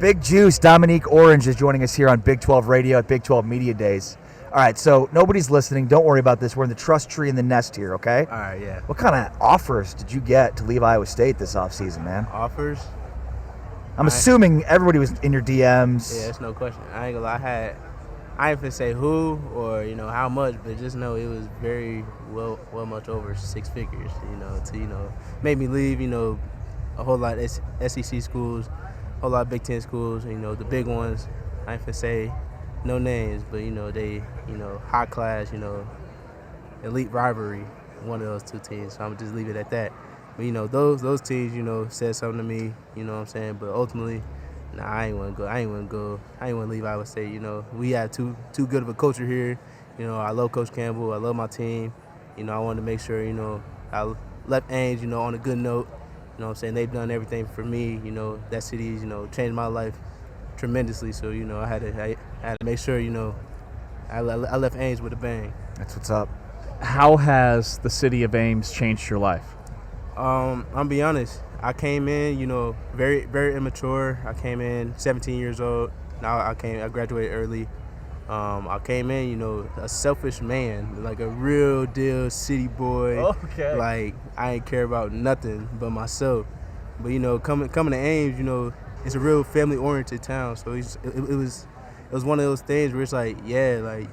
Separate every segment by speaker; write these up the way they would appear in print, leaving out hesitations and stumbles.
Speaker 1: Big Juice, Domonique Orange is joining us here on Big 12 Radio at Big 12 Media Days. All right, so nobody's listening. Don't worry about this. We're in the trust tree in the nest here, okay?
Speaker 2: All right, yeah.
Speaker 1: What kind of offers did you get to leave Iowa State this offseason, man?
Speaker 2: Offers?
Speaker 1: I'm assuming everybody was in your DMs.
Speaker 2: Yeah, that's no question. I ain't gonna lie. I ain't finna say who or, how much, but just know it was very well much over 6 figures, to make me leave, a whole lot of SEC schools, a whole lot of Big Ten schools, the big ones. I ain't finna say no names, but, they, high class, elite rivalry, one of those two teams. So I'm gonna just leave it at that. But, those teams, said something to me, you know what I'm saying? But ultimately, nah, I ain't want to leave Iowa State. We have too good of a culture here. I love Coach Campbell. I love my team. I wanted to make sure, I left Ames, on a good note. You know what I'm saying? They've done everything for me. That city's, changed my life tremendously. So, I had to make sure, I left Ames with a bang.
Speaker 1: That's what's up.
Speaker 3: How has the city of Ames changed your life?
Speaker 2: I'll be honest. I came in, very, very immature. I came in 17 years old. Now I graduated early. I came in, a selfish man, like a real deal city boy.
Speaker 1: Okay.
Speaker 2: Like I ain't care about nothing but myself. But coming to Ames, it's a real family oriented town. So it was one of those things where it's like, yeah, like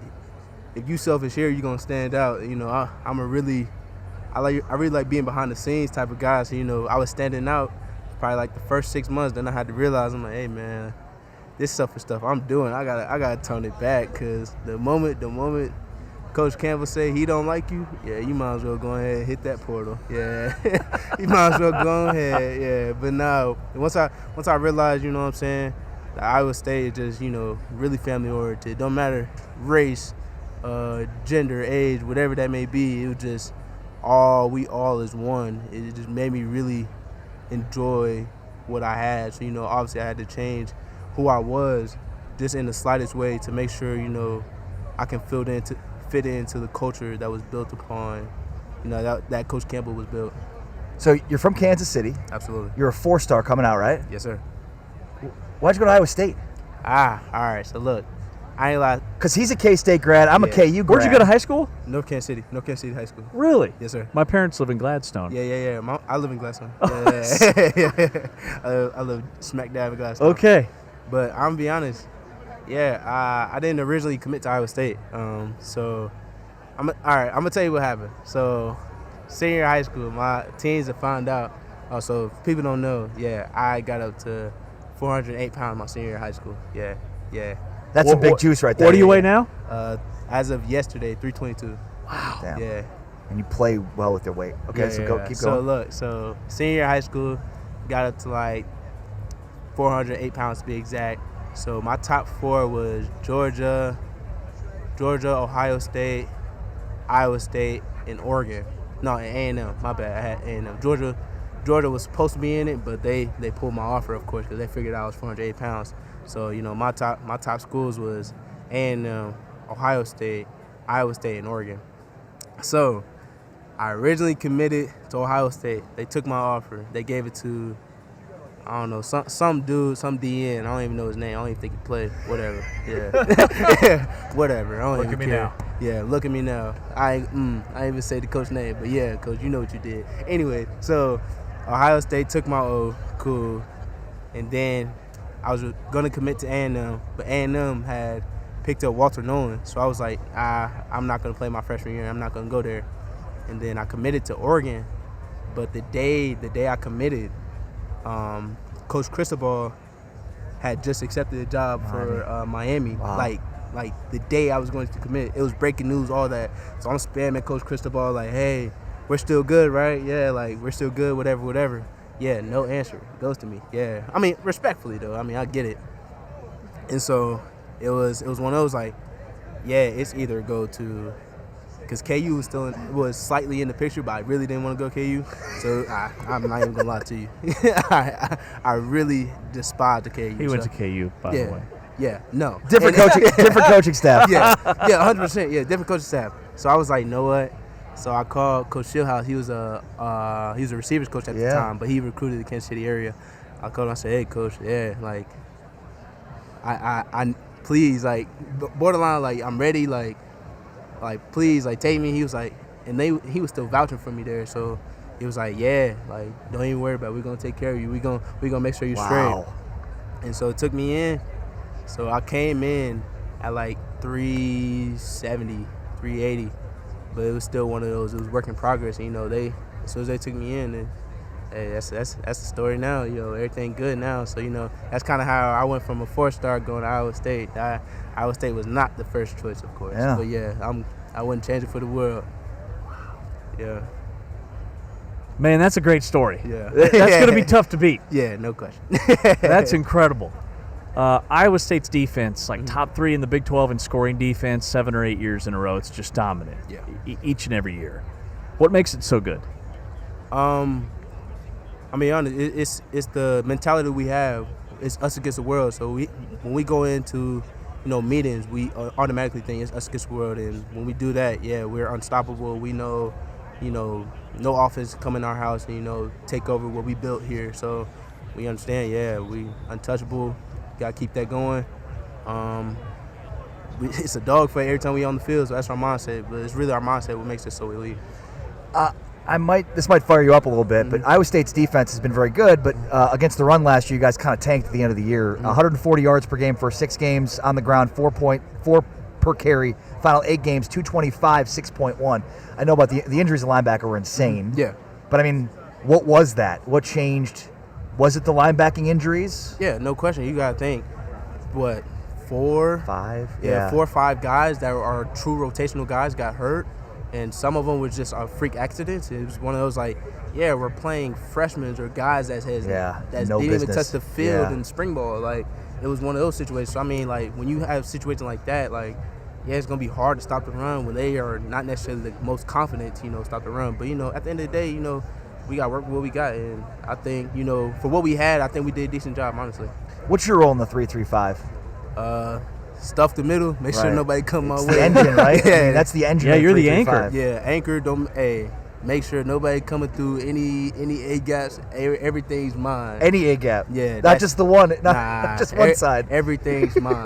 Speaker 2: if you selfish here, you're gonna stand out. I really like being behind the scenes type of guy. So, I was standing out probably like the first 6 months. Then I had to realize, I'm like, hey, man, this selfish stuff I'm doing, I gotta tone it back. Because the moment Coach Campbell say he don't like you, yeah, you might as well go ahead and hit that portal. Yeah, you might as well go ahead. Yeah, but now, once I realized, you know what I'm saying, that Iowa State is just, really family oriented. Don't matter race, gender, age, whatever that may be. It was just we all is one. It just made me really enjoy what I had. So, obviously I had to change who I was just in the slightest way to make sure, I can fit into the culture that was built upon, that Coach Campbell was built.
Speaker 1: So you're from Kansas City.
Speaker 2: Absolutely.
Speaker 1: You're a 4-star coming out, right?
Speaker 2: Yes, sir.
Speaker 1: Why'd you go to Iowa State?
Speaker 2: All right. So look, I ain't lie.
Speaker 1: Because he's a K-State grad. I'm a KU grad.
Speaker 3: Where'd you go to high school?
Speaker 2: North Kansas City High School.
Speaker 3: Really?
Speaker 2: Yes, sir.
Speaker 3: My parents live in Gladstone.
Speaker 2: Yeah. I live in Gladstone. Yeah. I live smack dab in Gladstone.
Speaker 3: Okay.
Speaker 2: But I'm gonna be honest. Yeah, I didn't originally commit to Iowa State. So I'm gonna tell you what happened. So senior year high school, my teens have found out. So if people don't know, yeah, I got up to 408 pounds my senior year of high school. Yeah.
Speaker 1: That's a big juice right there.
Speaker 3: What do you weigh now?
Speaker 2: As of yesterday, 322.
Speaker 1: Wow. Damn.
Speaker 2: Yeah.
Speaker 1: And you play well with your weight. Okay,
Speaker 2: Yeah,
Speaker 1: so
Speaker 2: yeah.
Speaker 1: keep
Speaker 2: So
Speaker 1: going.
Speaker 2: look, senior year of high school, got up to like 408 pounds to be exact. So my top 4 was Georgia, Ohio State, Iowa State, and Oregon. No, and A&M. My bad. I had A&M. Georgia was supposed to be in it, but they pulled my offer, of course, because they figured I was 408 pounds. So my top schools was A&M, Ohio State, Iowa State, and Oregon. So I originally committed to Ohio State. They took my offer. They gave it to, I don't know, some dude, some DN. I don't even know his name. I don't even think he played. Whatever. Yeah. Whatever. I don't
Speaker 3: Look
Speaker 2: even
Speaker 3: at me
Speaker 2: care.
Speaker 3: now.
Speaker 2: Yeah, look at me now. I ain't even say the coach name, but yeah, coach, you know what you did. Anyway, so Ohio State took my O, cool, and then I was gonna commit to A&M, but A&M had picked up Walter Nolan, so I was like, I'm not gonna play my freshman year. I'm not gonna go there. And then I committed to Oregon, but the day I committed, Coach Cristobal had just accepted a job for Miami.
Speaker 1: Wow.
Speaker 2: Like the day I was going to commit, it was breaking news, all that. So I'm spamming Coach Cristobal like, hey, we're still good, right? Yeah, like we're still good, whatever. Yeah, no answer. Goes to me. Yeah. I mean, respectfully though. I mean, I get it. And so it was one of those like, yeah, it's either go to, because KU was slightly in the picture, but I really didn't want to go KU. So I'm not even gonna lie to you. I really despise the KU.
Speaker 3: He went to KU, by the way.
Speaker 2: Yeah, no.
Speaker 1: Different coaching staff.
Speaker 2: Yeah, 100%. Yeah, different coaching staff. So I was like, you know what? So I called Coach Shieldhouse. He was a receivers coach at the time, but he recruited the Kansas City area. I called him. I said, hey, Coach, yeah, like I please, like, borderline, like, I'm ready, like please, like, take me. He was like, and he was still vouching for me there, so he was like, yeah, like, don't even worry about it. We're gonna take care of you. We gonna make sure you're straight. And so it took me in. So I came in at like 370, 380, but it was still one of those. It was work in progress. And, as soon as they took me in, and hey, that's the story now. Everything good now. So that's kind of how I went from a 4-star going to Iowa State. Iowa State was not the first choice, of course.
Speaker 1: Yeah.
Speaker 2: But yeah, I wouldn't change it for the world. Yeah.
Speaker 3: Man, that's a great story.
Speaker 2: Yeah.
Speaker 3: That's going to be tough to beat.
Speaker 2: Yeah, no question.
Speaker 3: That's incredible. Iowa State's defense, like top 3 in the Big 12 in scoring defense, 7 or 8 years in a row. It's just dominant.
Speaker 2: Yeah.
Speaker 3: Each and every year. What makes it so good?
Speaker 2: I mean, honest, it's the mentality we have. It's us against the world. So when we go into meetings, we automatically think it's us against the world, and when we do that, yeah, we're unstoppable. We know, no offense come in our house and take over what we built here. So we understand, yeah, we untouchable. Got to keep that going. It's a dogfight every time we on the field, so that's our mindset. But it's really our mindset what makes us so elite.
Speaker 1: This might fire you up a little bit, but Iowa State's defense has been very good. But against the run last year, you guys kind of tanked at the end of the year. 140 yards per game for 6 games on the ground, 4.4 per carry. Final 8 games, 225, 6.1. I know about the injuries of linebacker were insane.
Speaker 2: Yeah.
Speaker 1: But I mean, what was that? What changed? Was it the linebacking injuries?
Speaker 2: Yeah, no question. You got to think, what, 4?
Speaker 1: 5?
Speaker 2: Yeah, 4 or 5 guys that are true rotational guys got hurt. And some of them were just freak accidents. It was one of those like, yeah, we're playing freshmen or guys that didn't even touch the field in spring ball. Like, it was one of those situations. So, I mean, like, when you have a situation like that, like, yeah, it's going to be hard to stop the run when they are not necessarily the most confident to, stop the run. But, at the end of the day, we got to work with what we got. And I think, for what we had, I think we did a decent job, honestly.
Speaker 1: What's your role in the 3-3-5?
Speaker 2: Stuff the middle, make sure nobody come my way.
Speaker 1: The engine, right? Yeah, I mean, that's the engine.
Speaker 3: Yeah, you're the
Speaker 1: 3-3-5.
Speaker 3: anchor.
Speaker 2: Yeah, anchor. Make sure nobody coming through any A gaps. Everything's mine.
Speaker 1: Any A gap.
Speaker 2: Yeah,
Speaker 1: not just the one. Not just one side.
Speaker 2: Everything's mine.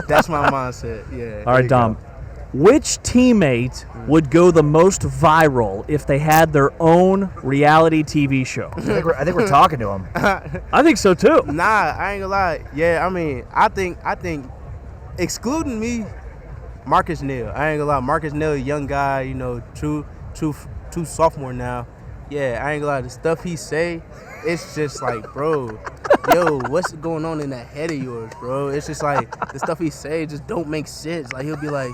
Speaker 2: That's my mindset. Yeah.
Speaker 3: All right, Dom. Which teammate would go the most viral if they had their own reality TV show?
Speaker 1: I think we're talking to him.
Speaker 3: I think so too.
Speaker 2: Nah, I ain't gonna lie. Yeah, I mean, I think, excluding me, Marcus Neal. I ain't gonna lie. Marcus Neal, young guy, true sophomore now. Yeah, I ain't gonna lie. The stuff he say, it's just like, bro, yo, what's going on in that head of yours, bro? It's just like the stuff he say just don't make sense. Like, he'll be like,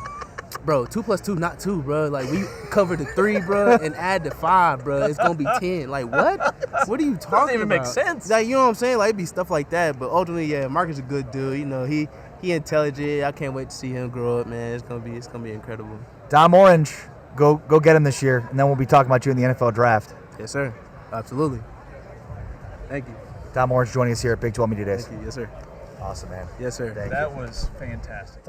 Speaker 2: bro, 2 + 2, not 2, bro. Like, we cover the 3, bro, and add the 5, bro. It's gonna be 10. Like, what? What are you talking
Speaker 3: Doesn't even
Speaker 2: about?
Speaker 3: make sense.
Speaker 2: Like, you know what I'm saying? Like, it'd be stuff like that. But ultimately, yeah, Marcus is a good dude. He intelligent. I can't wait to see him grow up, man. It's gonna be incredible.
Speaker 1: Dom Orange, go get him this year, and then we'll be talking about you in the NFL draft.
Speaker 2: Yes, sir. Absolutely. Thank you.
Speaker 1: Dom Orange joining us here at Big 12 Media Days.
Speaker 2: Thank you. Yes, sir.
Speaker 1: Awesome, man.
Speaker 2: Yes, sir.
Speaker 1: Thank you.
Speaker 3: That was fantastic.